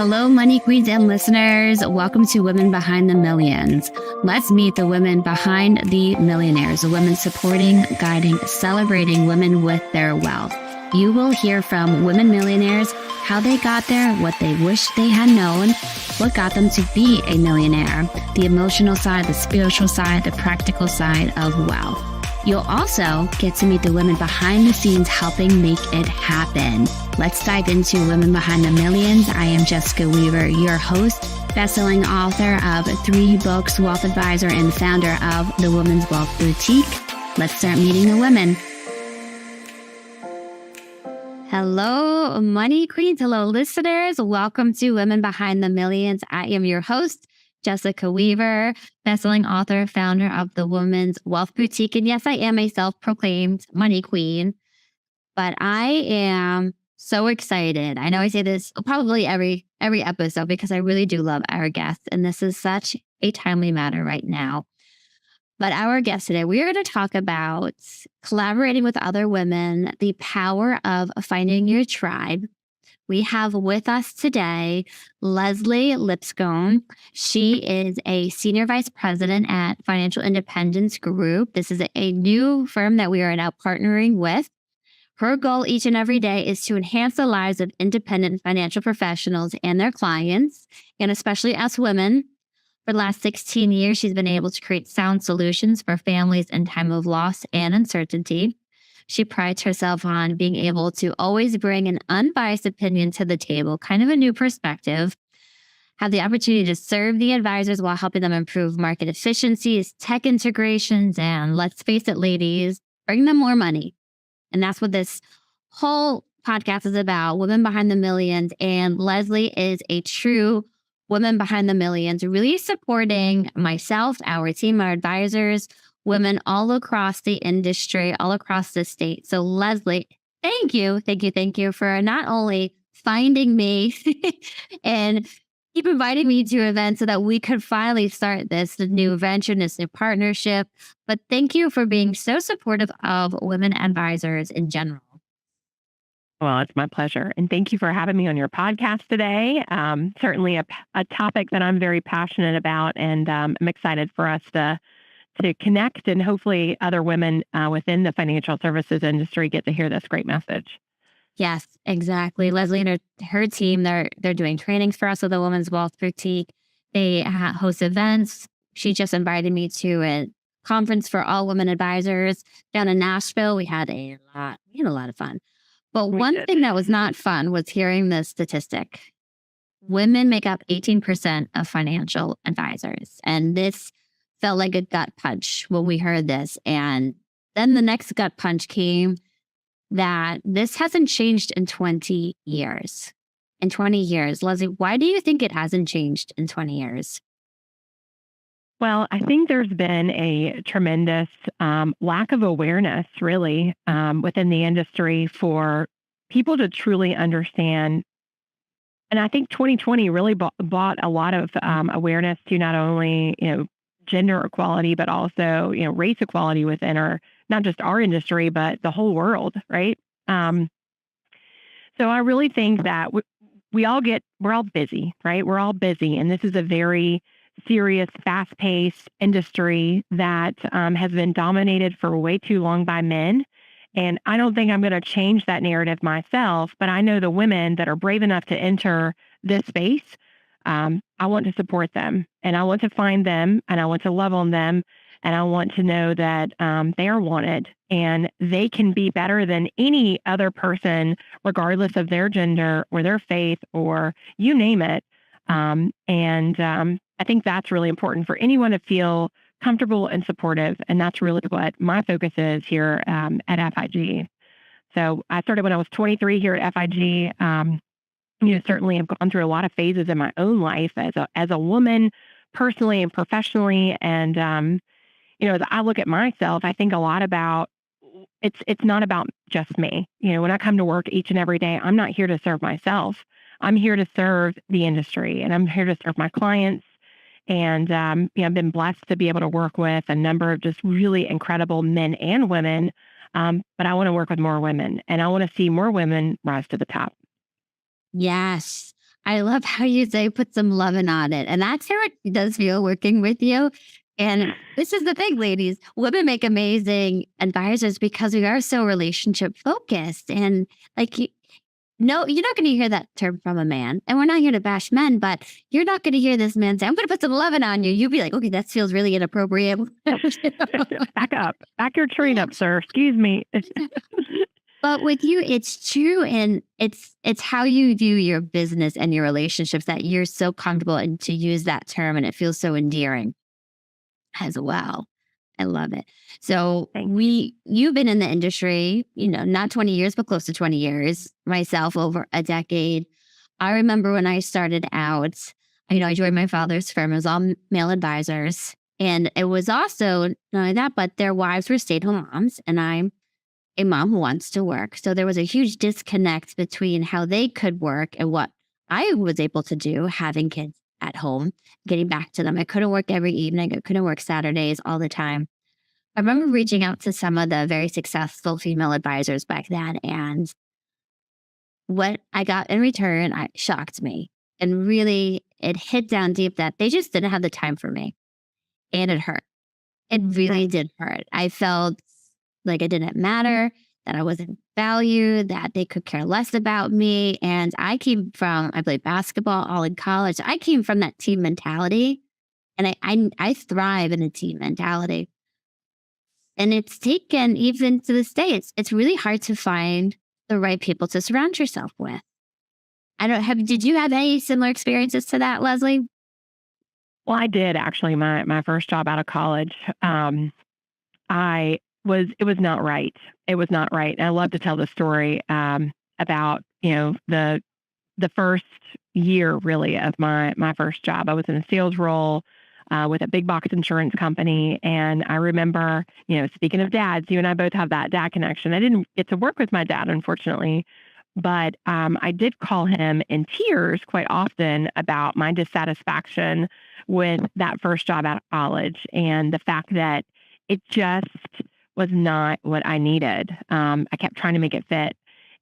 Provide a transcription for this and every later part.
Hello, Money Queens and listeners. Welcome to Women Behind the Millions. Let's meet the women behind the millionaires, the women supporting, guiding, celebrating women with their wealth. You will hear from women millionaires, how they got there, what they wish they had known, what got them to be a millionaire, the emotional side, the spiritual side, the practical side of wealth. You'll also get to meet the women behind the scenes helping make it happen. Let's dive into Women Behind the Millions. I am Jessica Weaver, your host, best-selling author of 3 books, wealth advisor, and founder of the Women's Wealth Boutique. Let's start meeting the women. Hello, Money Queens. Hello, listeners. Welcome to Women Behind the Millions. I am your host, Jessica Weaver, best-selling author, founder of the Women's Wealth Boutique. And yes, I am a self-proclaimed money queen, but I am so excited. I know I say this probably every episode because I really do love our guests, and this is such a timely matter right now. But our guest today, we are going to talk about collaborating with other women, the power of finding your tribe. We have with us today Leslie Lipscomb. She is a senior vice president at Financial Independence Group. This is a new firm that we are now partnering with. Her goal each and every day is to enhance the lives of independent financial professionals and their clients, and especially us women. For the last 16 years, she's been able to create sound solutions for families in time of loss and uncertainty. She prides herself on being able to always bring an unbiased opinion to the table, kind of a new perspective, have the opportunity to serve the advisors while helping them improve market efficiencies, tech integrations, and let's face it, ladies, bring them more money. And that's what this whole podcast is about, Women Behind the Millions. And Leslie is a true woman behind the millions, really supporting myself, our team, our advisors, women all across the industry, all across the state. So Leslie, thank you for not only finding me and keep inviting me to events so that we could finally start this new venture, this new partnership, but thank you for being so supportive of women advisors in general. Well, it's my pleasure. And thank you for having me on your podcast today. Certainly a topic that I'm very passionate about, and I'm excited for us to connect, and hopefully other women within the financial services industry get to hear this great message. Yes, exactly. Leslie and her team, they're doing trainings for us with the Women's Wealth Boutique. They host events. She just invited me to a conference for all women advisors down in Nashville. We had a lot of fun. But one thing that was not fun was hearing the statistic. Women make up 18% of financial advisors. And this felt like a gut punch when we heard this. And then the next gut punch came that this hasn't changed in 20 years. In 20 years, Leslie, why do you think it hasn't changed in 20 years? Well, I think there's been a tremendous lack of awareness, really, within the industry for people to truly understand. And I think 2020 really brought a lot of awareness to not only, gender equality, but also, race equality within not just our industry, but the whole world, right? So I really think that we're all busy, right? We're all busy. And this is a very serious, fast-paced industry that has been dominated for way too long by men. And I don't think I'm going to change that narrative myself, but I know the women that are brave enough to enter this space. I want to support them, and I want to find them, and I want to love on them, and I want to know that they are wanted and they can be better than any other person, regardless of their gender or their faith or you name it. I think that's really important for anyone to feel comfortable and supportive. And that's really what my focus is here at FIG. So I started when I was 23 here at FIG. Certainly I've gone through a lot of phases in my own life as a woman, personally and professionally. And, as I look at myself, I think a lot about it's not about just me. When I come to work each and every day, I'm not here to serve myself. I'm here to serve the industry, and I'm here to serve my clients. And, I've been blessed to be able to work with a number of just really incredible men and women. But I want to work with more women, and I want to see more women rise to the top. Yes. I love how you say put some loving on it. And that's how it does feel working with you. And this is the thing, ladies. Women make amazing advisors because we are so relationship focused. And like, no, you're not going to hear that term from a man. And we're not here to bash men, but you're not going to hear this man say, I'm going to put some loving on you. You'll be like, okay, that feels really inappropriate. Back up. Back your train up, sir. Excuse me. But with you, it's true. And it's how you view your business and your relationships that you're so comfortable and to use that term. And it feels so endearing as well. I love it. So you've been in the industry, not 20 years, but close to 20 years, myself over a decade. I remember when I started out, I joined my father's firm. It was all male advisors. And it was also not only that, but their wives were stay-at-home moms. And I'm a mom who wants to work. So there was a huge disconnect between how they could work and what I was able to do, having kids at home, getting back to them. I couldn't work every evening. I couldn't work Saturdays all the time. I remember reaching out to some of the very successful female advisors back then. And what I got in return shocked me. And really, it hit down deep that they just didn't have the time for me. And it hurt. It really did hurt. I felt like it didn't matter, that I wasn't valued, that they could care less about me. And I played basketball all in college. I came from that team mentality. And I thrive in a team mentality. And it's taken, even to this day, it's really hard to find the right people to surround yourself with. Did you have any similar experiences to that, Leslie? Well, I did actually. My first job out of college, it was not right. It was not right. And I love to tell the story about the first year really of my first job. I was in a sales role with a big box insurance company, and I remember, speaking of dads, you and I both have that dad connection. I didn't get to work with my dad, unfortunately, but I did call him in tears quite often about my dissatisfaction with that first job out of college and the fact that it just was not what I needed. I kept trying to make it fit,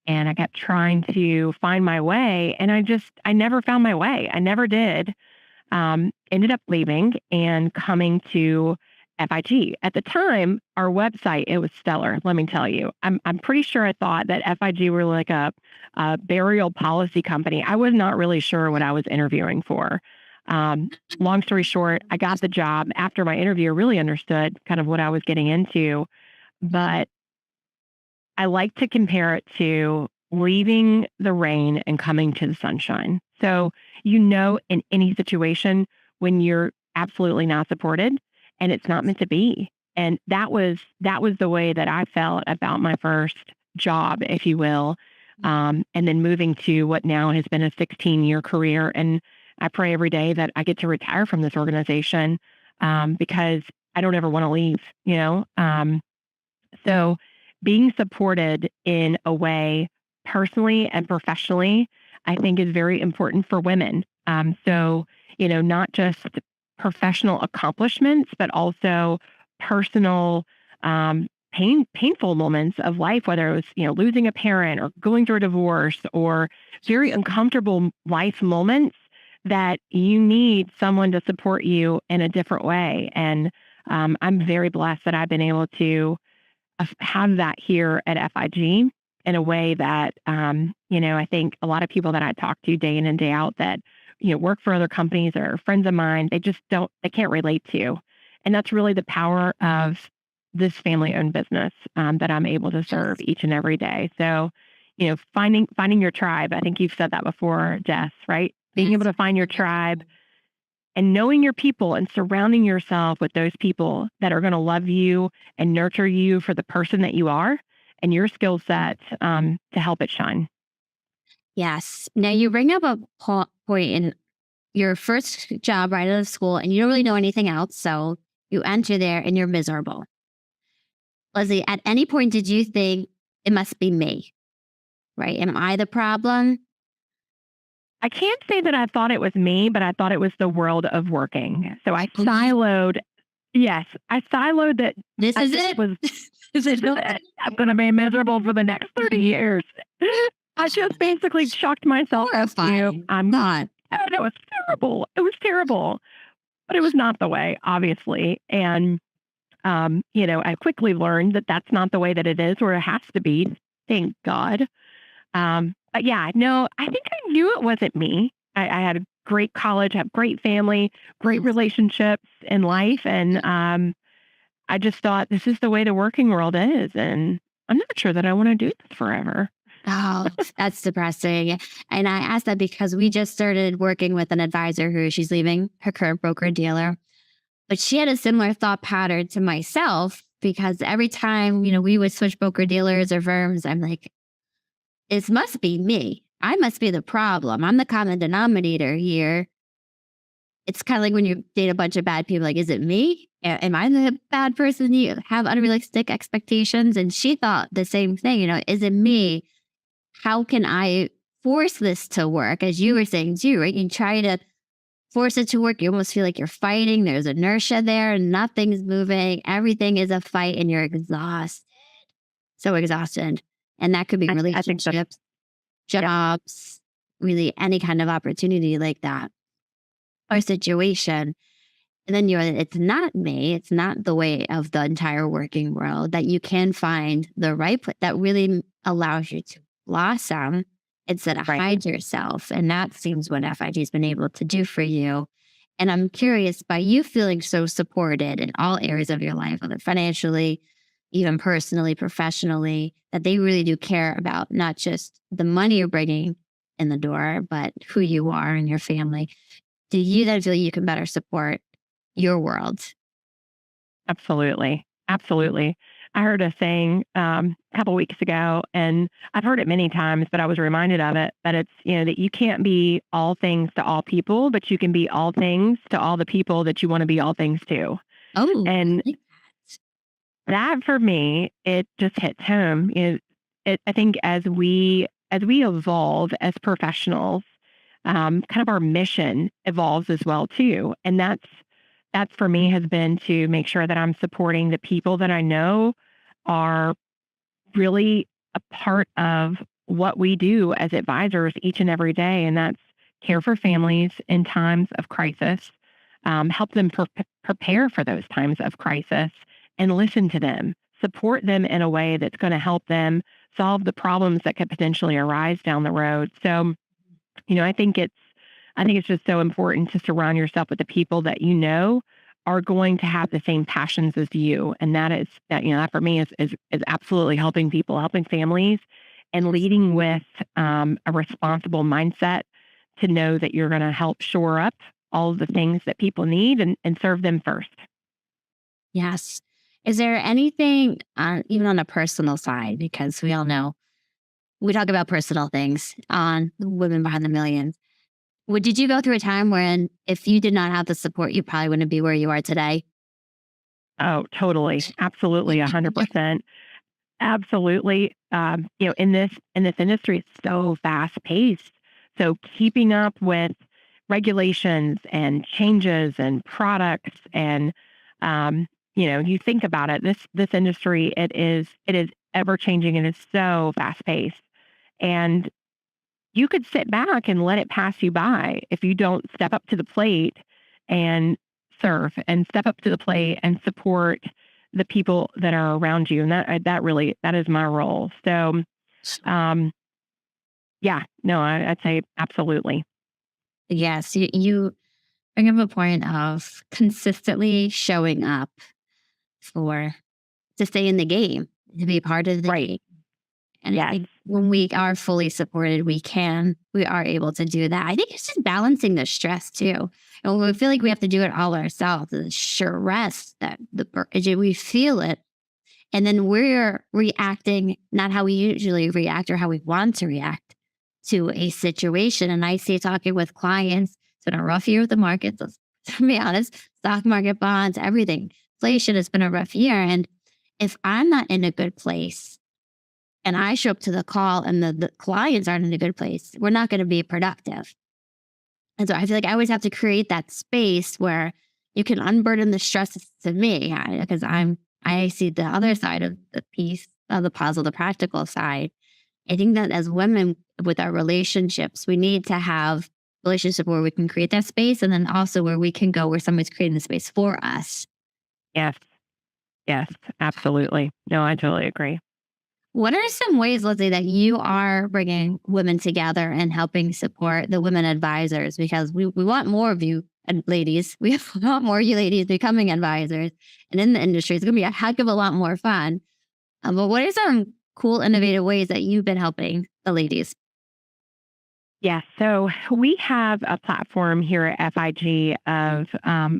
and I kept trying to find my way, and I never found my way. I never did. Ended up leaving and coming to FIG. At the time, our website, it was stellar. Let me tell you, I'm pretty sure I thought that FIG were like a burial policy company. I was not really sure what I was interviewing for. Long story short, I got the job after my interview. I really understood kind of what I was getting into, but I like to compare it to leaving the rain and coming to the sunshine. So, in any situation when you're absolutely not supported and it's not meant to be. And that was the way that I felt about my first job, if you will. And then moving to what now has been a 16-year career. And I pray every day that I get to retire from this organization because I don't ever want to leave, So being supported in a way, personally and professionally, I think is very important for women. Not just professional accomplishments, but also personal, painful moments of life, whether it was, losing a parent or going through a divorce or very uncomfortable life moments that you need someone to support you in a different way. And I'm very blessed that I've been able to have that here at FIG in a way that, I think a lot of people that I talk to day in and day out that, work for other companies or friends of mine, they can't relate to. And that's really the power of this family-owned business that I'm able to serve each and every day. So, finding your tribe. I think you've said that before, Jess, right? Being able to find your tribe and knowing your people and surrounding yourself with those people that are going to love you and nurture you for the person that you are and your skill set to help it shine. Yes. Now you bring up a point in your first job right out of school and you don't really know anything else. So you enter there and you're miserable. Leslie, at any point did you think it must be me? Right? Am I the problem? I can't say that I thought it was me, but I thought it was the world of working. So I siloed. Yes, I siloed that. This is it. I'm going to be miserable for the next 30 years. I just basically shocked myself. Horrifying. I'm Not. and it was terrible. It was terrible, but it was not the way, obviously. And I quickly learned that that's not the way that it is, or it has to be. Thank God. But yeah, no, I think I knew it wasn't me. I had a great college, have great family, great Yes. relationships in life, and I just thought this is the way the working world is, and I'm not sure that I want to do this forever. Oh, that's depressing. And I asked that because we just started working with an advisor who she's leaving her current broker dealer. But she had a similar thought pattern to myself because every time, we would switch broker dealers or firms, I'm like, it must be me. I must be the problem. I'm the common denominator here. It's kind of like when you date a bunch of bad people, like, is it me? Am I the bad person? You have unrealistic expectations. And she thought the same thing, is it me? How can I force this to work? As you were saying too, right? You try to force it to work. You almost feel like you're fighting. There's inertia there. Nothing's moving. Everything is a fight and you're exhausted. So exhausted. And that could be I think that's relationships, jobs, really any kind of opportunity like that or situation. And then it's not me. It's not the way of the entire working world that you can find the right that really allows you to blossom instead of right. hide yourself. And that seems what FIG has been able to do for you. And I'm curious, by you feeling so supported in all areas of your life, whether financially, even personally, professionally, that they really do care about not just the money you're bringing in the door, but who you are and your family. Do you then feel you can better support your world? Absolutely. Absolutely. I heard a saying a couple weeks ago, and I've heard it many times, but I was reminded of it that it's, that you can't be all things to all people, but you can be all things to all the people that you want to be all things to. Oh, And I like that for me, it just hits home. I think as we evolve as professionals, kind of our mission evolves as well too, and that's for me has been to make sure that I'm supporting the people that I know are really a part of what we do as advisors each and every day, and that's care for families in times of crisis, help them prepare for those times of crisis, and listen to them, support them in a way that's going to help them solve the problems that could potentially arise down the road. So, I think it's just so important to surround yourself with the people that are going to have the same passions as you. And that for me is absolutely helping people, helping families, and leading with a responsible mindset to know that you're going to help shore up all of the things that people need and serve them first. yes. Is there anything, even on a personal side, because we all know we talk about personal things on Women Behind the Millions. Did you go through a time when if you did not have the support, you probably wouldn't be where you are today? Oh, totally. Absolutely. 100%. Absolutely. In this industry, it's so fast paced. So keeping up with regulations and changes and products and you think about it, this industry it is ever changing and it's so fast paced. And you could sit back and let it pass you by if you don't step up to the plate and serve and step up to the plate and support the people that are around you. And that is my role. So, um, yeah, no, I'd say absolutely. Yes, you bring up a point of consistently showing up for to stay in the game, to be part of the Right. game. And I Yes. think when we are fully supported, we are able to do that. I think it's just balancing the stress too. And when we feel like we have to do it all ourselves, the stress that we feel it. And then we're reacting not how we usually react or how we want to react to a situation. And I see talking with clients, it's been a rough year with the markets. To be honest, stock market, bonds, everything. Inflation has been a rough year. And if I'm not in a good place, and I show up to the call and the clients aren't in a good place, we're not going to be productive. And so I feel like I always have to create that space where you can unburden the stress to me because I see the other side of the piece of the puzzle, the practical side. I think that as women with our relationships, we need to have relationship where we can create that space, and then also where we can go where somebody's creating the space for us. Yes. Yes, absolutely. No, I totally agree. What are some ways, Leslie, that you are bringing women together and helping support the women advisors? Because we want more of you and ladies. We want more of you ladies becoming advisors. And in the industry, it's going to be a heck of a lot more fun. But what are some cool, innovative ways that you've been helping the ladies? Yeah, so we have a platform here at FIG of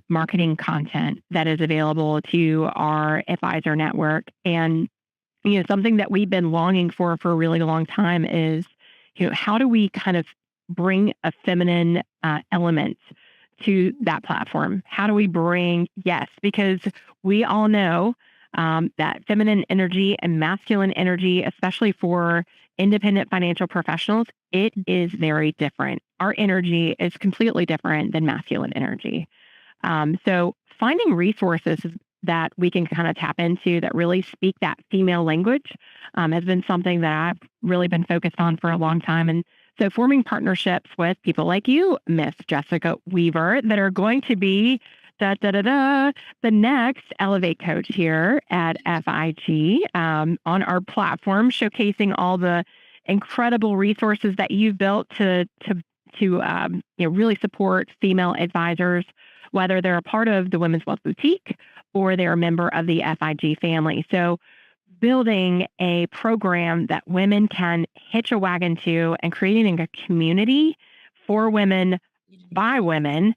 marketing content that is available to our advisor network. And, something that we've been longing for a really long time is, how do we kind of bring a feminine element to that platform? How do we bring, yes, because we all know that feminine energy and masculine energy, especially for independent financial professionals, it is very different. Our energy is completely different than masculine energy. So finding resources that we can kind of tap into that really speak that female language has been something that I've really been focused on for a long time. And so forming partnerships with people like you, Miss Jessica Weaver, that are going to be the next Elevate coach here at FIG on our platform, showcasing all the incredible resources that you've built to really support female advisors, whether they're a part of the Women's Wealth Boutique or they're a member of the FIG family. So building a program that women can hitch a wagon to and creating a community for women by women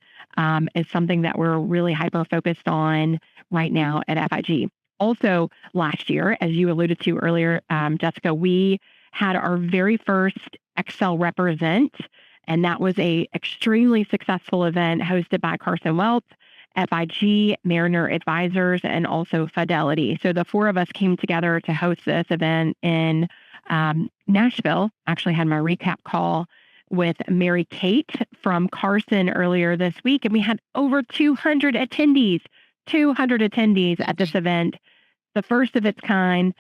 is something that we're really hyper focused on right now at FIG. Also, last year, as you alluded to earlier, Jessica, we had our very first Excel Represent, and that was a extremely successful event hosted by Carson Wealth, FIG, Mariner Advisors, and also Fidelity. So the four of us came together to host this event in Nashville. Actually had my recap call with Mary Kate from Carson earlier this week, and we had over 200 attendees at this event, the first of its kind.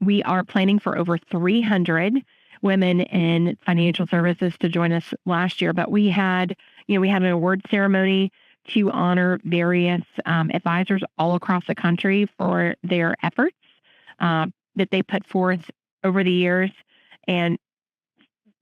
We are planning for over 300 women in financial services to join us last year, but we had an award ceremony to honor various advisors all across the country for their efforts that they put forth over the years. And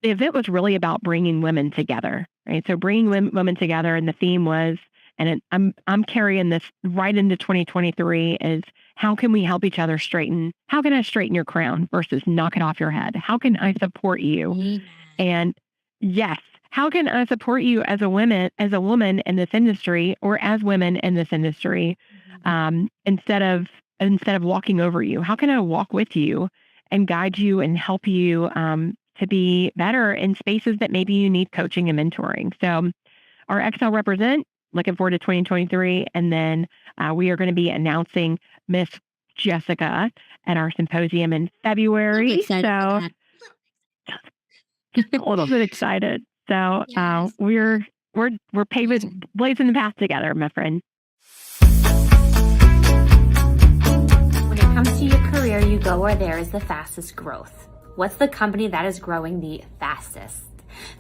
the event was really about bringing women together, right? So bringing women together, and the theme was, and I'm carrying this right into 2023, is how can we help each other straighten? How can I straighten your crown versus knock it off your head? How can I support you? Amen. And yes, how can I support you as a woman in this industry, or as women in this industry, instead of walking over you? How can I walk with you and guide you and help you to be better in spaces that maybe you need coaching and mentoring? So our Excel Represent, looking forward to 2023. And then we are going to be announcing Miss Jessica at our symposium in February. So a little bit excited. So Yes. we're blazing the path together, my friend. When it comes to your career, you go where there is the fastest growth. What's the company that is growing the fastest?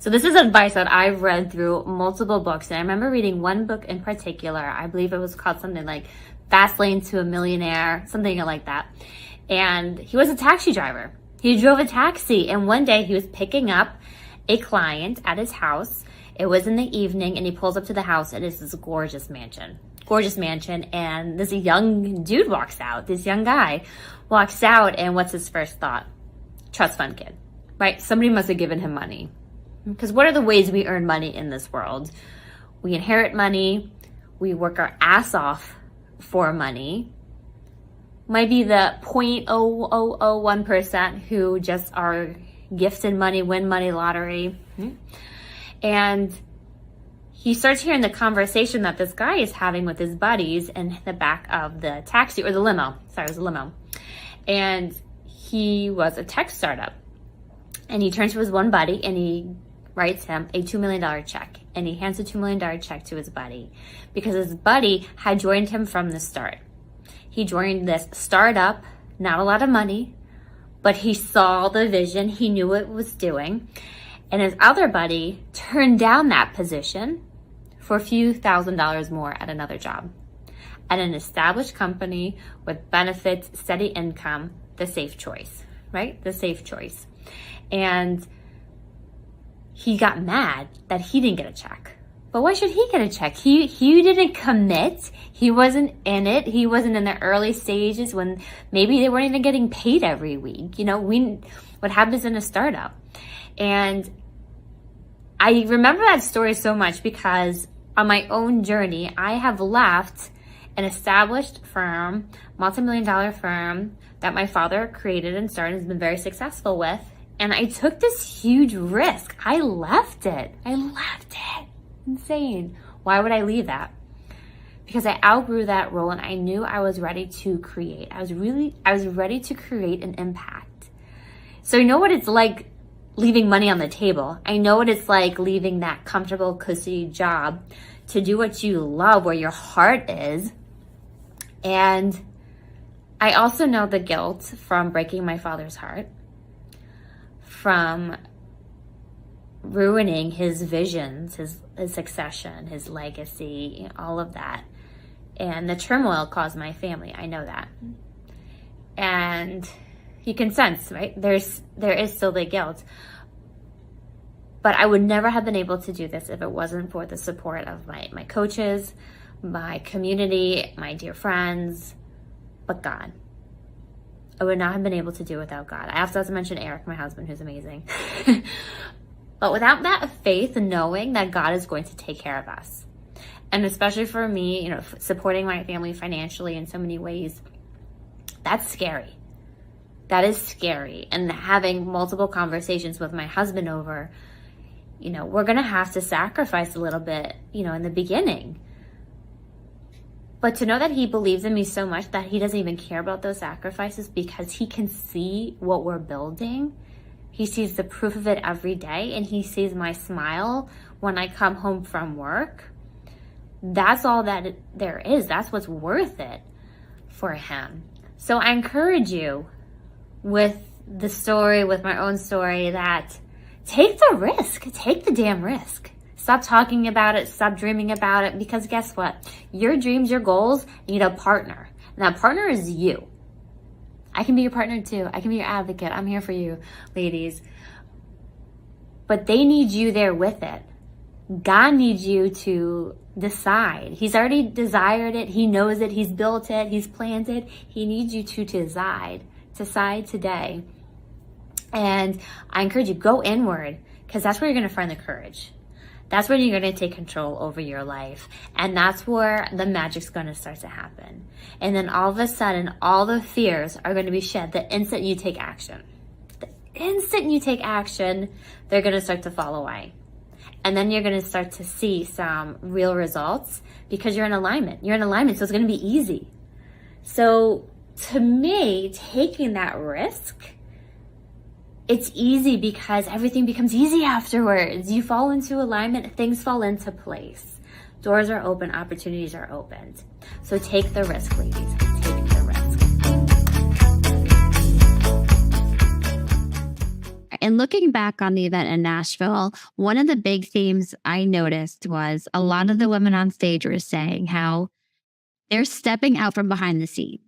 So this is advice that I've read through multiple books. And I remember reading one book in particular. I believe it was called something like Fast Lane to a Millionaire, something like that. And he was a taxi driver. He drove a taxi. And one day he was picking up a client at his house. It was in the evening, and he pulls up to the house. It is this gorgeous mansion. And this young dude walks out. This young guy walks out, and what's his first thought? Trust fund kid, right? Somebody must have given him money. Because what are the ways we earn money in this world? We inherit money. We work our ass off for money. Might be the 0.0001% who just are gifted money, win money lottery. And he starts hearing the conversation that this guy is having with his buddies in the back of the taxi, or the limo. Sorry, it was a limo. And he was a tech startup. And he turns to his one buddy and he writes him a $2 million check. And he hands the $2 million check to his buddy because his buddy had joined him from the start. He joined this startup, not a lot of money, but he saw the vision. He knew what it was doing. And his other buddy turned down that position for a few $1,000s more at another job. At an established company with benefits, steady income, the safe choice, right? The safe choice. And he got mad that he didn't get a check. But why should he get a check? He didn't commit. He wasn't in it. He wasn't in the early stages when maybe they weren't even getting paid every week. What happens in a startup. And I remember that story so much because on my own journey, I have left an established firm, multi-million-dollar firm that my father created and started and has been very successful with. And I took this huge risk. I left it. Insane. Why would I leave that? Because I outgrew that role and I knew I was ready to create. I was ready to create an impact. So you know what it's like leaving money on the table. I know what it's like leaving that comfortable, cushy job to do what you love, where your heart is. And I also know the guilt from breaking my father's heart, from ruining his visions, his succession, his legacy, all of that. And the turmoil caused my family. I know that. And you can sense, right? There is still the guilt. But I would never have been able to do this if it wasn't for the support of my coaches, my community, my dear friends, but God. I would not have been able to do it without God. I also have to mention Eric, my husband, who's amazing. But without that faith and knowing that God is going to take care of us, and especially for me, supporting my family financially in so many ways, that's scary. That is scary. And having multiple conversations with my husband over, we're going to have to sacrifice a little bit, in the beginning. But to know that he believes in me so much that he doesn't even care about those sacrifices because he can see what we're building. He sees the proof of it every day, and he sees my smile when I come home from work. That's all that there is. That's what's worth it for him. So I encourage you with my own story, that take the risk. Take the damn risk. Stop talking about it. Stop dreaming about it. Because guess what? Your dreams, your goals need a partner. And that partner is you. I can be your partner too. I can be your advocate. I'm here for you, ladies. But they need you there with it. God needs you to decide. He's already desired it. He knows it. He's built it. He's planned it. He needs you to decide. Decide today. And I encourage you, go inward, because that's where you're going to find the courage. That's when you're going to take control over your life. And that's where the magic's going to start to happen. And then all of a sudden, all the fears are going to be shed the instant you take action. The instant you take action, they're going to start to fall away. And then you're going to start to see some real results because you're in alignment. You're in alignment, so it's going to be easy. So to me, taking that risk, it's easy because everything becomes easy afterwards. You fall into alignment, things fall into place. Doors are open, opportunities are opened. So take the risk, ladies. Take the risk. And looking back on the event in Nashville, one of the big themes I noticed was a lot of the women on stage were saying how they're stepping out from behind the scenes.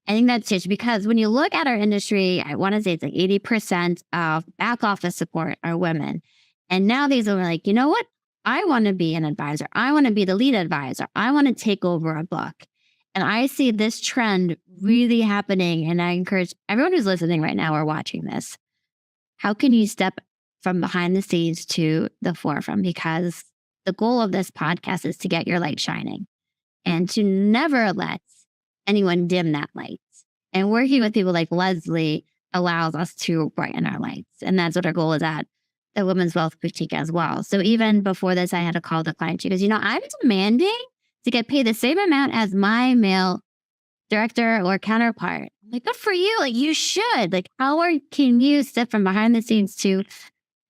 I think that's huge because when you look at our industry, I want to say it's like 80% of back office support are women. And now these are like, you know what? I want to be an advisor. I want to be the lead advisor. I want to take over a book. And I see this trend really happening. And I encourage everyone who's listening right now or watching this, how can you step from behind the scenes to the forefront? Because the goal of this podcast is to get your light shining and to never let anyone dim that light. And working with people like Leslie allows us to brighten our lights. And that's what our goal is at the Women's Wealth Boutique as well. So even before this, I had to call the client. She goes, I'm demanding to get paid the same amount as my male director or counterpart. I'm like, good for you. Like, you should. Like, can you step from behind the scenes to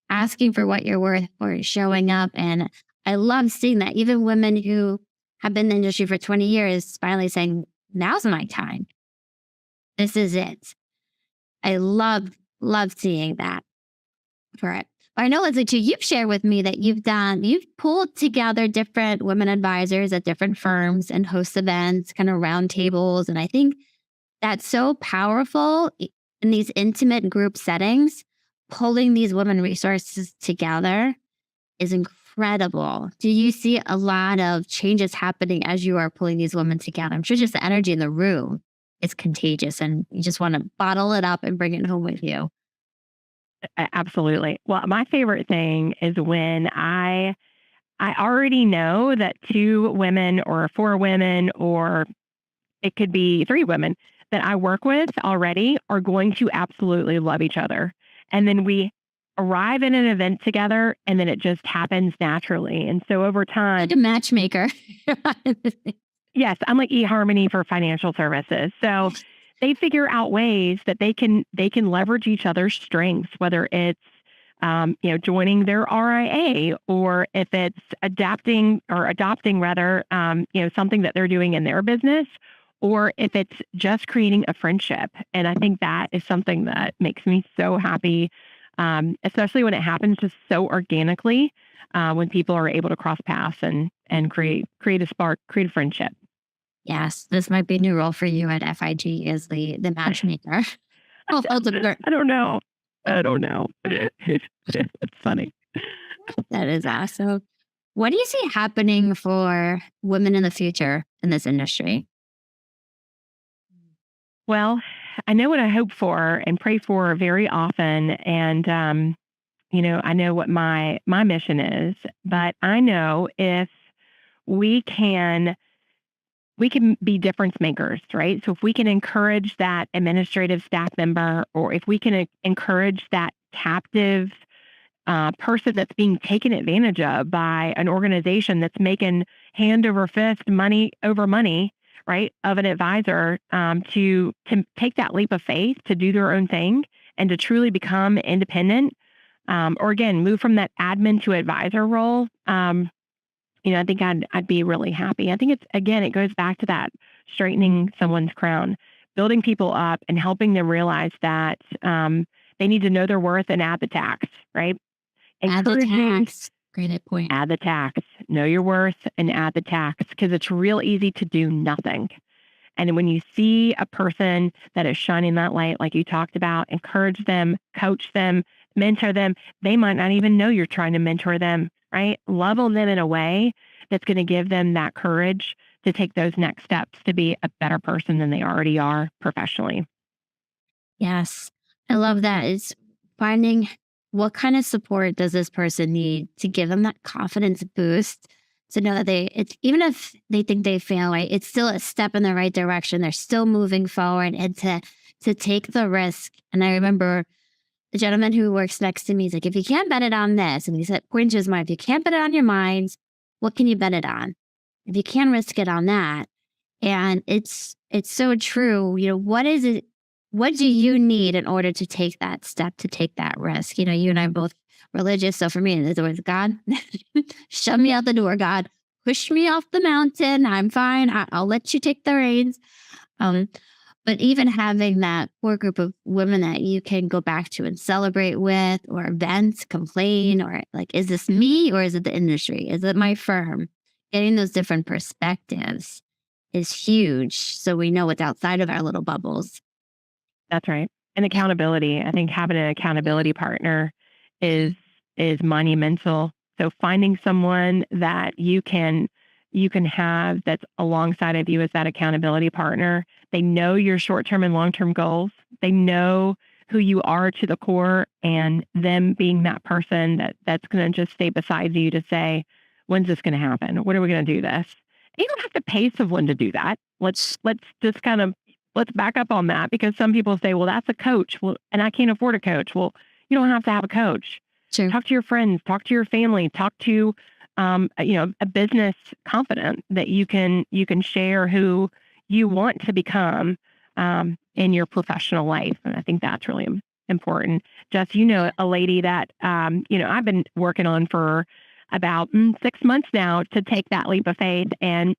asking for what you're worth or showing up? And I love seeing that even women who have been in the industry for 20 years finally saying, now's my time. This is it. I love seeing that for it. I know, Leslie, too, you've shared with me that you've pulled together different women advisors at different firms and host events, kind of round tables. And I think that's so powerful in these intimate group settings. Pulling these women resources together is incredible. Do you see a lot of changes happening as you are pulling these women together? I'm sure just the energy in the room is contagious and you just want to bottle it up and bring it home with you. Absolutely. Well, my favorite thing is when I already know that 2 women or 4 women, or it could be 3 women that I work with already are going to absolutely love each other. And then we arrive in an event together and then it just happens naturally. And so over time, Like a matchmaker. yes, I'm like eHarmony for financial services. So they figure out ways that they can leverage each other's strengths, whether it's joining their RIA, or if it's adapting or adopting rather, something that they're doing in their business, or if it's just creating a friendship. And I think that is something that makes me so happy, especially when it happens just so organically, when people are able to cross paths and create a spark, create a friendship. Yes, this might be a new role for you at FIG is the matchmaker. Oh, I don't know. I don't know. It's funny. that is awesome. What do you see happening for women in the future in this industry? Well, I know what I hope for and pray for very often, and I know what my mission is. But I know if we can we can be difference makers, right? So if we can encourage that administrative staff member, or if we can encourage that captive person that's being taken advantage of by an organization that's making hand over fist, money over money, right, of an advisor, to take that leap of faith to do their own thing and to truly become independent, or again move from that admin to advisor role. I think I'd be really happy. I think it goes back to that straightening someone's crown, building people up and helping them realize that they need to know their worth and add the tax, right? Add the Encouraging, tax. Great point. add the tax, know your worth and add the tax, because it's real easy to do nothing. And when you see a person that is shining that light, like you talked about, encourage them, coach them, mentor them. They might not even know you're trying to mentor them, right? Love on them in a way that's going to give them that courage to take those next steps to be a better person than they already are professionally. Yes, I love that. It's finding what kind of support does this person need to give them that confidence boost to know that it's even if they think they fail, right, it's still a step in the right direction. They're still moving forward and to take the risk. And I remember the gentleman who works next to me, he's like, if you can't bet it on this, and he said, pointing to his mind, if you can't bet it on your mind, what can you bet it on? If you can risk it on that. And it's so true. What is it? What do you need in order to take that step, to take that risk? You and I are both religious. So for me, it's always God, shove me out the door, God, push me off the mountain. I'm fine. I'll let you take the reins. But even having that core group of women that you can go back to and celebrate with, or vent, complain, or like, is this me or is it the industry? Is it my firm? Getting those different perspectives is huge. So we know what's outside of our little bubbles. That's right. And accountability. I think having an accountability partner is monumental. So finding someone that you can have that's alongside of you as that accountability partner. They know your short-term and long-term goals. They know who you are to the core, and them being that person that's going to just stay beside you to say, when's this going to happen? When are we going to do this? You don't have to pay someone to do that. Let's just let's back up on that, because some people say, well, that's a coach. Well, and I can't afford a coach. Well, you don't have to have a coach. Sure. Talk to your friends, talk to your family, talk to a business confidant that you can share who you want to become in your professional life. And I think that's really important. Jess, a lady that I've been working on for about 6 months now to take that leap of faith. And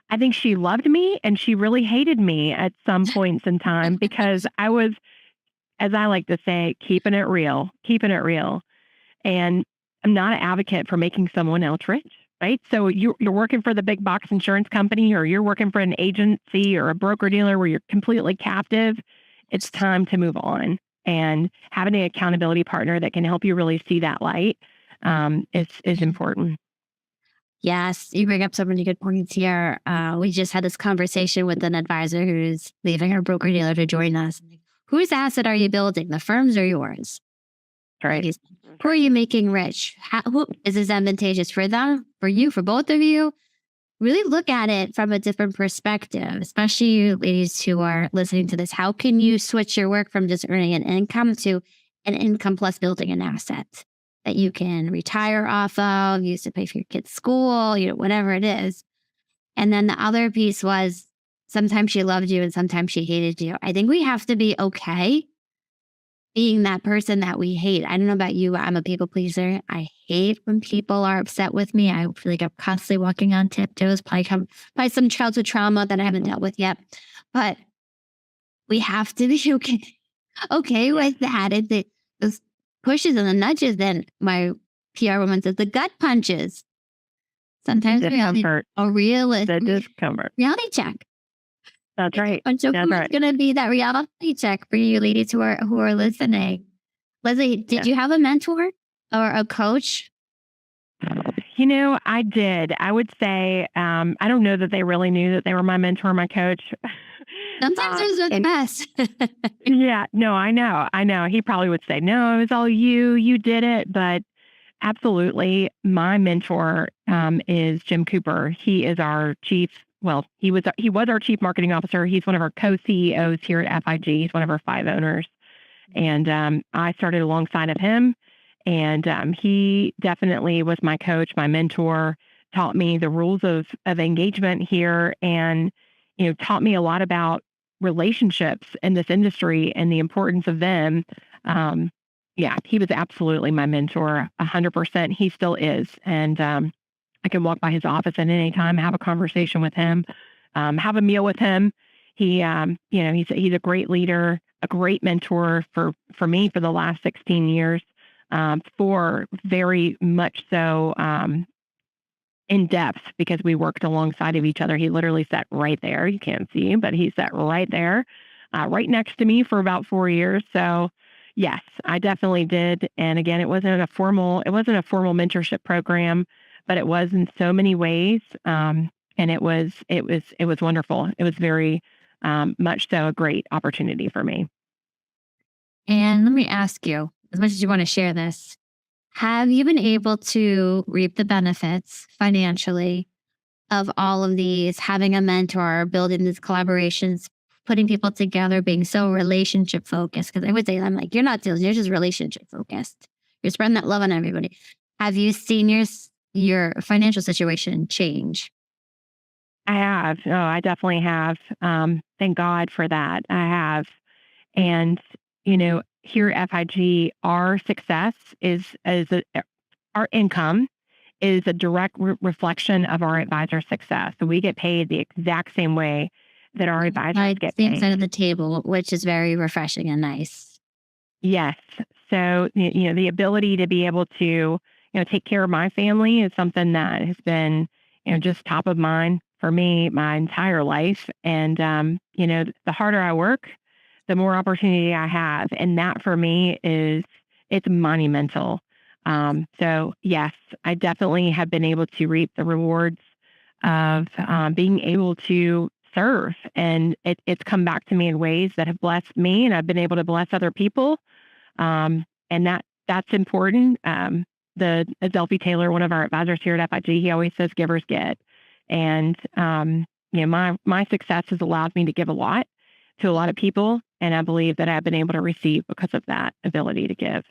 I think she loved me and she really hated me at some points in time, because I was as I like to say, keeping it real. And I'm not an advocate for making someone else rich, right? So you're working for the big box insurance company, or you're working for an agency or a broker dealer where you're completely captive. It's time to move on. And having an accountability partner that can help you really see that light is important. Yes, you bring up so many good points here. We just had this conversation with an advisor who's leaving her broker dealer to join us. Whose asset are you building, the firm's or yours? Right. Who are you making rich? Who is this advantageous for them, for you, for both of you? Really look at it from a different perspective, especially you ladies who are listening to this. How can you switch your work from just earning an income to an income plus building an asset that you can retire off of, use to pay for your kids' school, whatever it is. And then the other piece was sometimes she loved you and sometimes she hated you. I think we have to be okay being that person that we hate. I don't know about you, but I'm a people pleaser. I hate when people are upset with me. I feel like I'm constantly walking on tiptoes, probably some childhood trauma that I haven't dealt with yet. But we have to be okay with that. It's those pushes and the nudges. Then my PR woman says the gut punches. Sometimes we have a reality check. That's right. And so who's going to be that reality check for you ladies who are listening? Leslie, did you have a mentor or a coach? I did. I would say, I don't know that they really knew that they were my mentor, my coach. Sometimes there's a mess. Yeah, no, I know. He probably would say, no, it was all you did it. But absolutely, my mentor is Jim Cooper. He is our chief. Well, he was our chief marketing officer. He's one of our co-CEOs here at FIG. He's one of our 5 owners. And I started alongside of him. And he definitely was my coach, my mentor, taught me the rules of engagement here, and taught me a lot about relationships in this industry and the importance of them. Yeah, he was absolutely my mentor, 100%. He still is. And I can walk by his office at any time, have a conversation with him, have a meal with him. He's a great leader, a great mentor for me for the last 16 years, for very much so in depth, because we worked alongside of each other. He literally sat right there. You can't see him, but he sat right there, right next to me for about 4 years. So yes, I definitely did. And again, it wasn't a formal mentorship program, but it was in so many ways. And it was wonderful. It was very much so a great opportunity for me. And let me ask you, as much as you want to share this, have you been able to reap the benefits financially of all of these, having a mentor, building these collaborations, putting people together, being so relationship focused? Because I would say, I'm like, you're not sales, you're just relationship focused. You're spreading that love on everybody. Have you seen your financial situation change? I have. Oh, I definitely have. Thank God for that. I have. And, here at FIG, our success our income is a direct reflection of our advisor success. So we get paid the exact same way that our advisors get paid. Same side of the table, which is very refreshing and nice. Yes. So, the ability to be able to, take care of my family is something that has been, just top of mind for me my entire life. And, the harder I work, the more opportunity I have. And that for me it's monumental. So yes, I definitely have been able to reap the rewards of being able to serve. And it's come back to me in ways that have blessed me, and I've been able to bless other people. And that's important. The Adelphi Taylor, one of our advisors here at FIG, he always says givers get. And my success has allowed me to give a lot to a lot of people, and I believe that I've been able to receive because of that ability to give.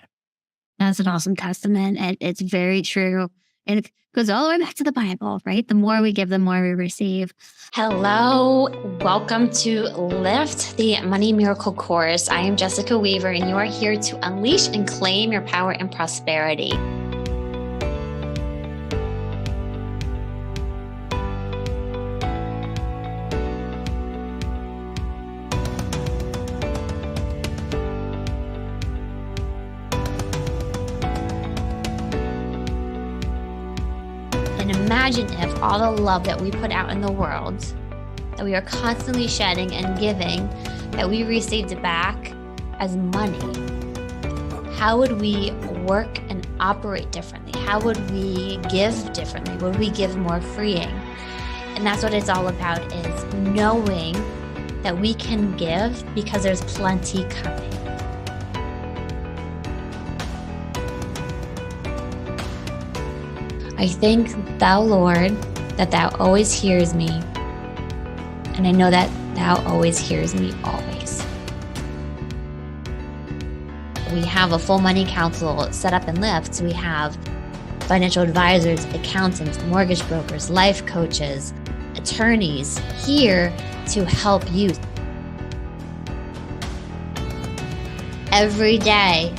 That's an awesome testament, and it's very true. And it goes all the way back to the Bible, right? The more we give, the more we receive. Hello, welcome to Lift, the Money Miracle Course. I am Jessica Weaver, and you are here to unleash and claim your power and prosperity. Imagine if all the love that we put out in the world, that we are constantly shedding and giving, that we received back as money. How would we work and operate differently? How would we give differently? Would we give more freeing? And that's what it's all about, is knowing that we can give because there's plenty coming. I thank thou, Lord, that thou always hears me, and I know that thou always hears me always. We have a full money council set up in Lyft. We have financial advisors, accountants, mortgage brokers, life coaches, attorneys here to help you. Every day,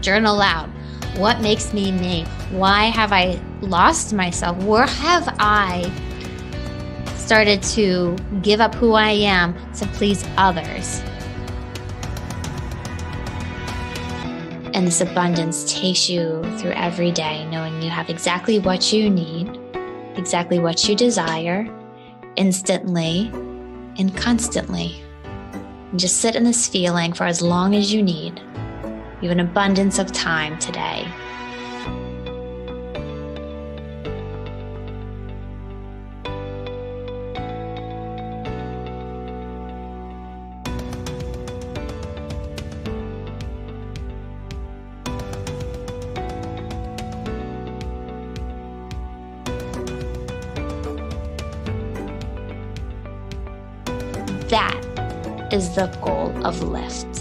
journal out. What makes me me? Why have I lost myself? Where have I started to give up who I am to please others? And this abundance takes you through every day, knowing you have exactly what you need, exactly what you desire, instantly and constantly. And just sit in this feeling for as long as you need. You have an abundance of time today. That is the goal of Lyft.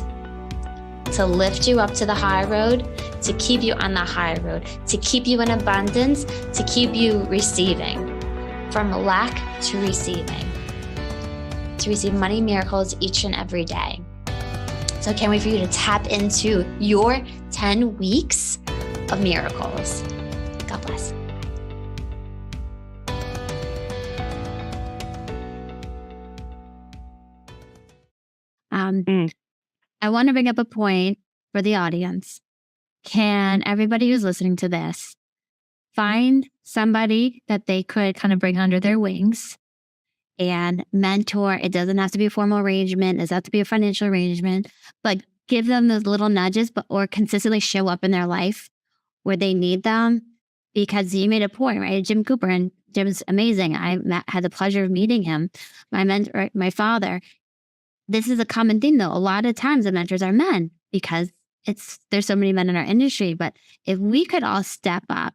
To lift you up to the high road, to keep you on the high road, to keep you in abundance, to keep you receiving. From lack to receiving. To receive money miracles each and every day. So I can't wait for you to tap into your 10 weeks of miracles. God bless. I want to bring up a point for the audience. Can everybody who's listening to this find somebody that they could kind of bring under their wings and mentor? It doesn't have to be a formal arrangement. It doesn't have to be a financial arrangement, but give them those little nudges, or consistently show up in their life where they need them. Because you made a point, right? Jim Cooper, and Jim's amazing. Had the pleasure of meeting him, my mentor, my father. This is a common thing, though. A lot of times the mentors are men because there's so many men in our industry. But if we could all step up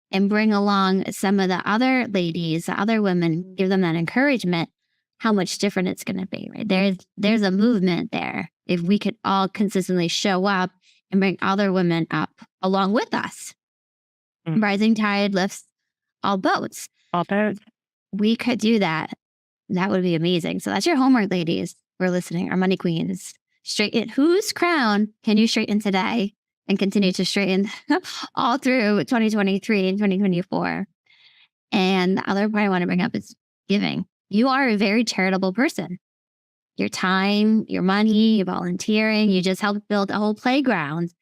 and bring along some of the other ladies, the other women, give them that encouragement, how much different it's going to be, right? There's a movement there. If we could all consistently show up and bring other women up along with us. Rising tide lifts all boats. All boats. We could do that. That would be amazing. So that's your homework, ladies. We're listening. Our money queens. Straighten. Whose crown can you straighten today and continue to straighten all through 2023 and 2024? And the other part I want to bring up is giving. You are a very charitable person. Your time, your money, your volunteering, you just helped build a whole playground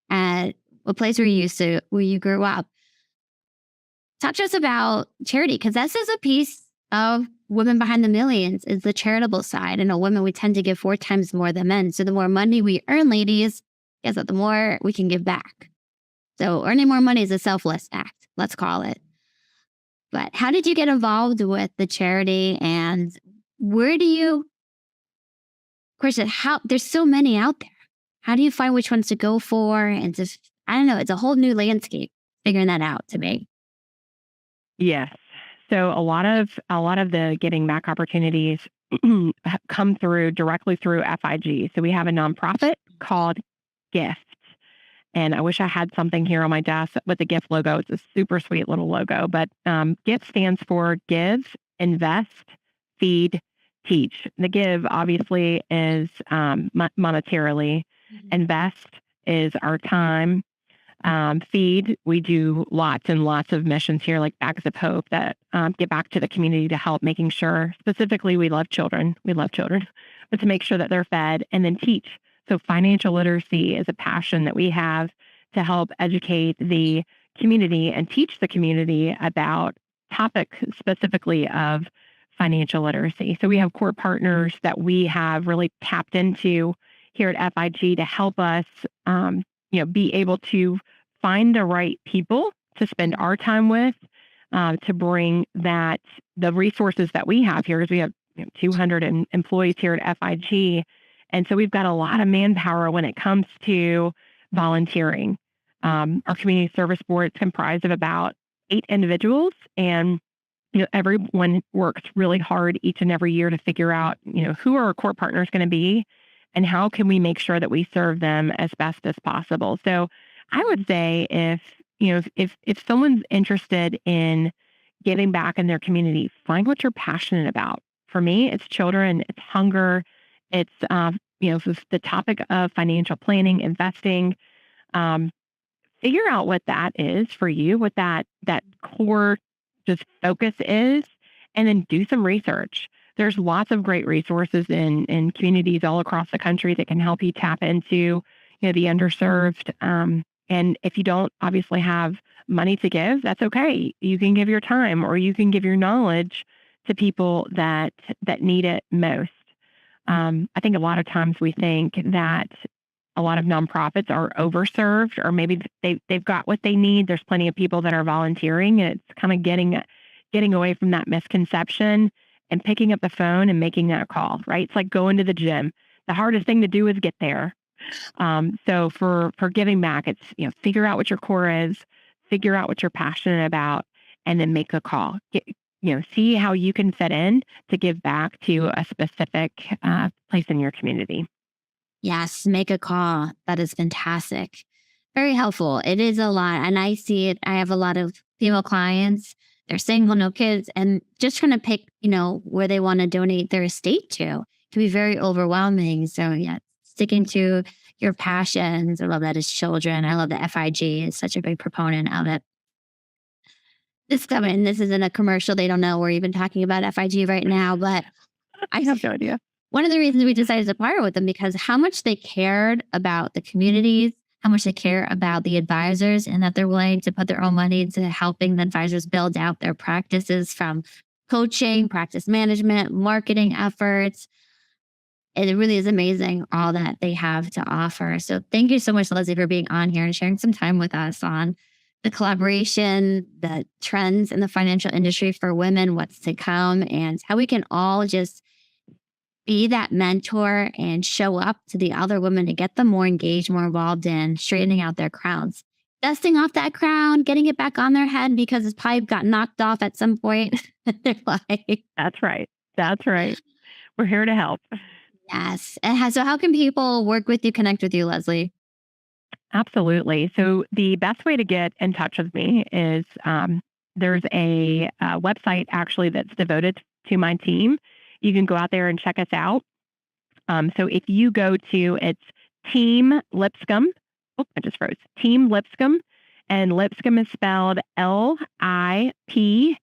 at a place where you grew up. Talk to us about charity, because this is a piece of Women Behind the Millions, is the charitable side. And women, we tend to give 4 times more than men. So the more money we earn, ladies, guess what? The more we can give back. So earning more money is a selfless act, let's call it. But how did you get involved with the charity, and where do you, of course, there's so many out there. How do you find which ones to go for? And just, I don't know, it's a whole new landscape figuring that out to me. Yes. So a lot of the giving back opportunities come directly through FIG. So we have a nonprofit called Gift. And I wish I had something here on my desk with the GIFT logo. It's a super sweet little logo. But GIFT stands for Give, Invest, Feed, Teach. The give, obviously, is monetarily. Invest is our time. Feed, we do lots and lots of missions here, like Bags of Hope, that get back to the community to help making sure, specifically, we love children, but to make sure that they're fed. And then teach. So financial literacy is a passion that we have to help educate the community and teach the community about topics specifically of financial literacy. So we have core partners that we have really tapped into here at FIG to help us, be able to find the right people to spend our time with, to bring the resources that we have here, because we have 200 employees here at FIG. And so we've got a lot of manpower when it comes to volunteering. Our community service board is comprised of about 8 individuals, and everyone works really hard each and every year to figure out, who are our core partners going to be and how can we make sure that we serve them as best as possible. So I would say if someone's interested in giving back in their community, find what you're passionate about. For me, it's children, it's hunger, it's the topic of financial planning, investing. Figure out what that is for you, what that core just focus is, and then do some research. There's lots of great resources in communities all across the country that can help you tap into the underserved. And if you don't obviously have money to give, that's okay. You can give your time or you can give your knowledge to people that need it most. I think a lot of times we think that a lot of nonprofits are overserved, or maybe they've got what they need. There's plenty of people that are volunteering, and it's kind of getting away from that misconception and picking up the phone and making that call, right? It's like going to the gym. The hardest thing to do is get there. So for giving back, it's, figure out what your core is, figure out what you're passionate about, and then make a call. See how you can fit in to give back to a specific place in your community. Yes, make a call. That is fantastic. Very helpful. It is a lot. And I see it. I have a lot of female clients. They're single, no kids, and just trying to pick, where they want to donate their estate to. It can be very overwhelming. So yeah, sticking to your passions. I love that as children. I love that FIG is such a big proponent of it. This isn't a commercial. They don't know we're even talking about FIG right now, but I have no idea. One of the reasons we decided to partner with them because how much they cared about the communities, how much they care about the advisors, and that they're willing to put their own money into helping the advisors build out their practices from coaching, practice management, marketing efforts. It really is amazing all that they have to offer. So thank you so much, Leslie, for being on here and sharing some time with us on the collaboration, the trends in the financial industry for women, what's to come, and how we can all just be that mentor and show up to the other women to get them more engaged, more involved in straightening out their crowns, dusting off that crown, getting it back on their head because its pipe got knocked off at some point in their life. That's right. That's right. We're here to help. Yes. So how can people work with you, connect with you, Leslie? Absolutely. So the best way to get in touch with me is there's a website actually that's devoted to my team. You can go out there and check us out. So if you go to, it's Team Lipscomb. Oh, I just froze. Team Lipscomb. And Lipscomb is spelled LIPSCOMB. Team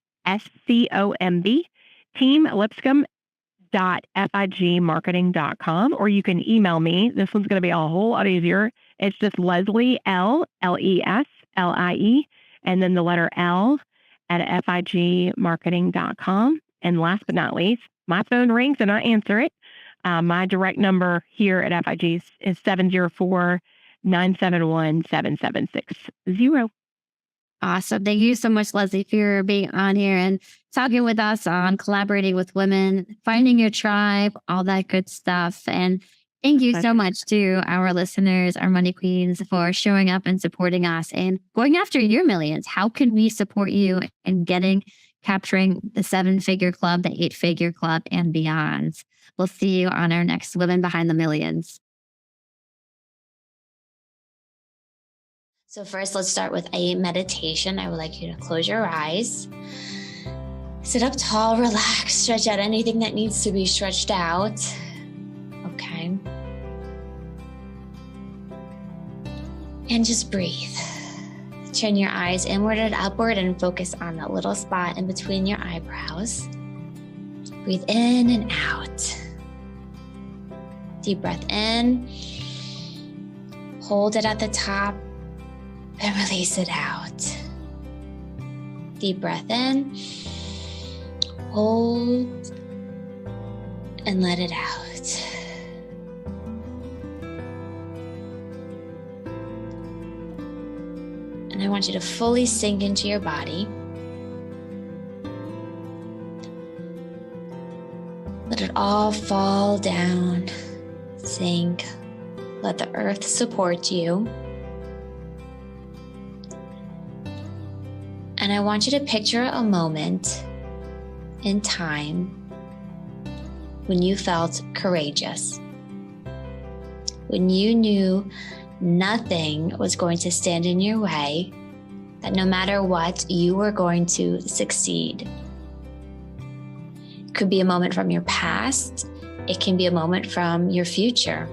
Lipscomb.figmarketing.com. Or you can email me. This one's going to be a whole lot easier. It's just Leslie, LLESLIE, and then the letter L at figmarketing.com. And last but not least, my phone rings and I answer it. My direct number here at FIG is 704-971-7760. Awesome. Thank you so much, Leslie, for being on here and talking with us on collaborating with women, finding your tribe, all that good stuff. And thank you so much to our listeners, our money queens, for showing up and supporting us and going after your millions. How can we support you in capturing the 7-figure club, the 8-figure club, and beyond? We'll see you on our next Women Behind the Millions. So first, let's start with a meditation. I would like you to close your eyes. Sit up tall, relax, stretch out anything that needs to be stretched out. Okay. And just breathe. Turn your eyes inward and upward and focus on that little spot in between your eyebrows. Breathe in and out. Deep breath in. Hold it at the top and release it out. Deep breath in, hold, and let it out. And I want you to fully sink into your body. Let it all fall down, sink. Let the earth support you. And I want you to picture a moment in time when you felt courageous, when you knew nothing was going to stand in your way, that no matter what, you were going to succeed. It could be a moment from your past. It can be a moment from your future.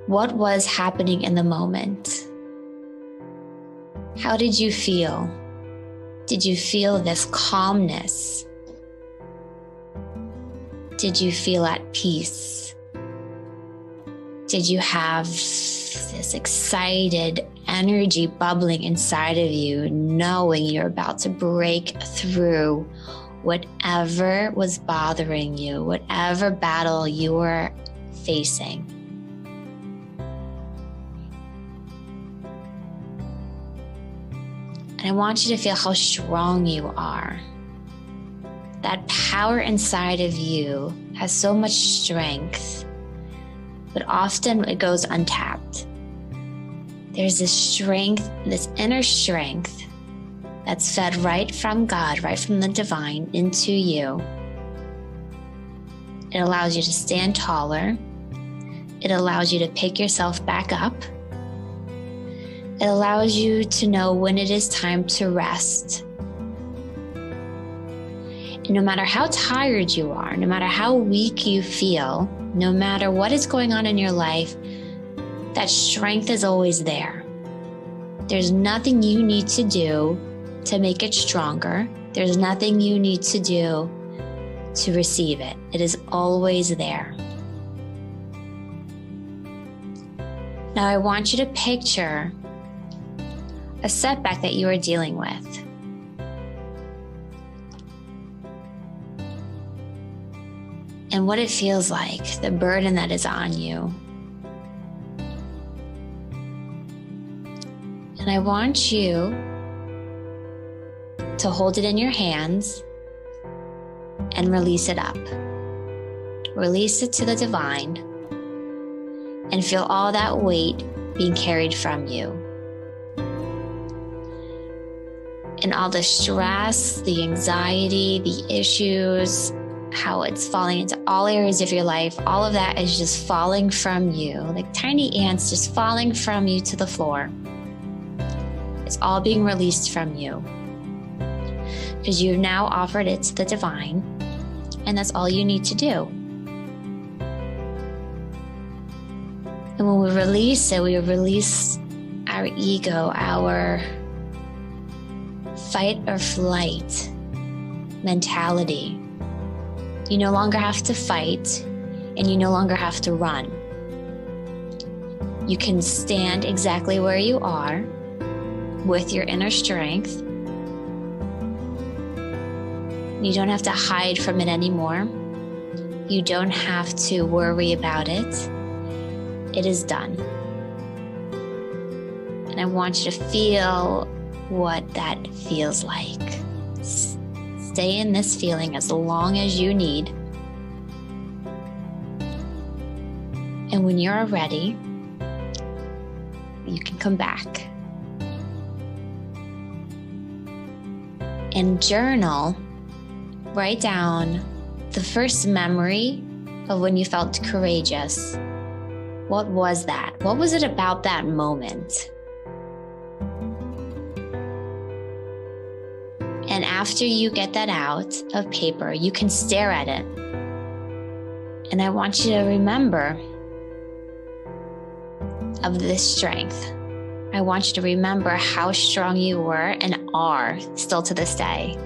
What was happening in the moment? How did you feel? Did you feel this calmness? Did you feel at peace? Did you have this excited energy bubbling inside of you, knowing you're about to break through whatever was bothering you, whatever battle you were facing? And I want you to feel how strong you are. That power inside of you has so much strength, but often it goes untapped. There's this strength, this inner strength that's fed right from God, right from the divine into you. It allows you to stand taller. It allows you to pick yourself back up. It allows you to know when it is time to rest. And no matter how tired you are, no matter how weak you feel, no matter what is going on in your life, that strength is always there. There's nothing you need to do to make it stronger. There's nothing you need to do to receive it. It is always there. Now I want you to picture a setback that you are dealing with. And what it feels like, the burden that is on you. And I want you to hold it in your hands and release it up. Release it to the divine and feel all that weight being carried from you. And all the stress, the anxiety, the issues, how it's falling into all areas of your life, all of that is just falling from you, like tiny ants just falling from you to the floor. It's all being released from you because you've now offered it to the divine, and that's all you need to do. And when we release it, we release our ego, our fight or flight mentality. You no longer have to fight, and you no longer have to run. You can stand exactly where you are with your inner strength. You don't have to hide from it anymore. You don't have to worry about it. It is done. And I want you to feel what that feels like. Stay in this feeling as long as you need. And when you're ready, you can come back. And journal, write down the first memory of when you felt courageous. What was that? What was it about that moment? And after you get that out of paper, you can stare at it. And I want you to remember of this strength. I want you to remember how strong you were and are still to this day.